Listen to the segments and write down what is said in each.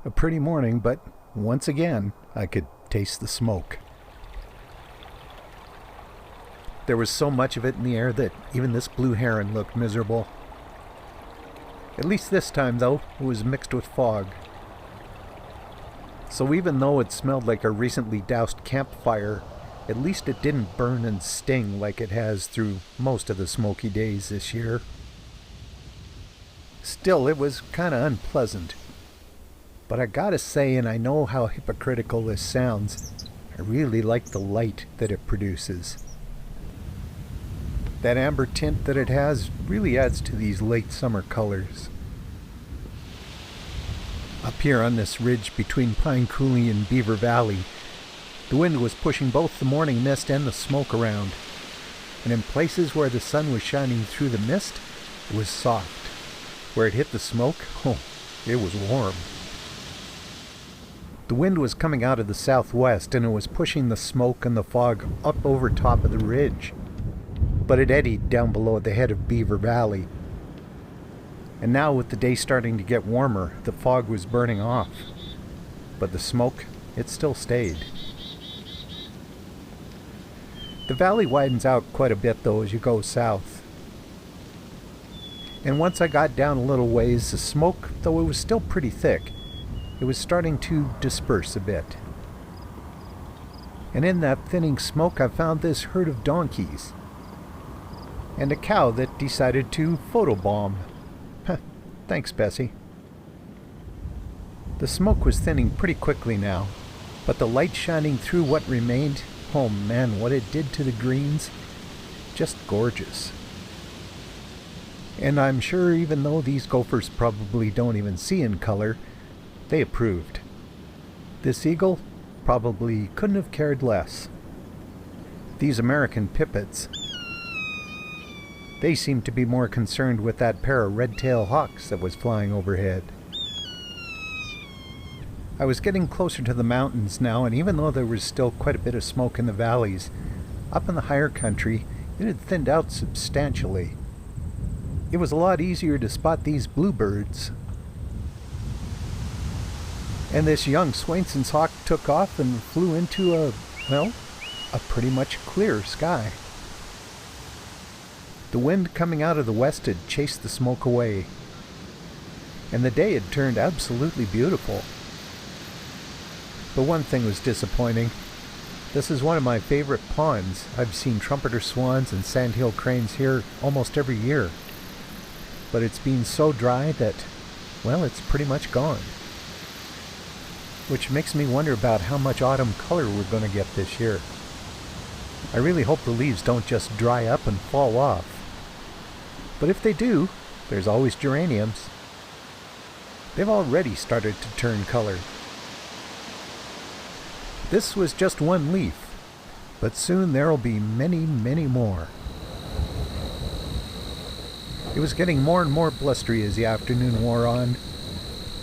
A pretty morning, but once again, I could taste the smoke. There was so much of it in the air that even this blue heron looked miserable. At least this time, though, it was mixed with fog. So even though it smelled like a recently doused campfire, at least it didn't burn and sting like it has through most of the smoky days this year. Still, it was kinda unpleasant. But I gotta say, and I know how hypocritical this sounds, I really like the light that it produces. That amber tint that it has really adds to these late summer colors. Up here on this ridge between Pine Coulee and Beaver Valley, the wind was pushing both the morning mist and the smoke around. And in places where the sun was shining through the mist, it was soft. Where it hit the smoke, it was warm. The wind was coming out of the southwest and it was pushing the smoke and the fog up over top of the ridge. But it eddied down below at the head of Beaver Valley. And now with the day starting to get warmer, the fog was burning off. But the smoke, it still stayed. The valley widens out quite a bit though as you go south. And once I got down a little ways, the smoke, though it was still pretty thick, it was starting to disperse a bit. And in that thinning smoke I found this herd of donkeys. And a cow that decided to photobomb. Thanks, Bessie. The smoke was thinning pretty quickly now, but the light shining through what remained, oh man, what it did to the greens, just gorgeous. And I'm sure even though these gophers probably don't even see in color, they approved. This eagle probably couldn't have cared less. These American pipits, they seemed to be more concerned with that pair of red-tailed hawks that was flying overhead. I was getting closer to the mountains now, and even though there was still quite a bit of smoke in the valleys, up in the higher country, it had thinned out substantially. It was a lot easier to spot these bluebirds. And this young Swainson's hawk took off and flew into a pretty much clear sky. The wind coming out of the west had chased the smoke away, and the day had turned absolutely beautiful. But one thing was disappointing. This is one of my favorite ponds. I've seen trumpeter swans and sandhill cranes here almost every year. But it's been so dry that, it's pretty much gone. Which makes me wonder about how much autumn color we're going to get this year. I really hope the leaves don't just dry up and fall off. But if they do, there's always geraniums. They've already started to turn color. This was just one leaf, but soon there'll be many, many more. It was getting more and more blustery as the afternoon wore on,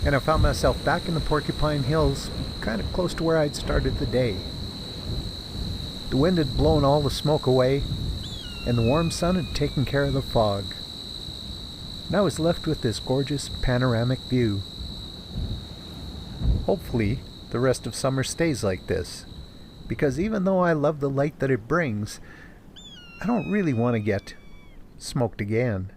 and I found myself back in the Porcupine Hills, kind of close to where I'd started the day. The wind had blown all the smoke away, and the warm sun had taken care of the fog. And I was left with this gorgeous panoramic view. Hopefully, the rest of summer stays like this, because even though I love the light that it brings, I don't really want to get smoked again.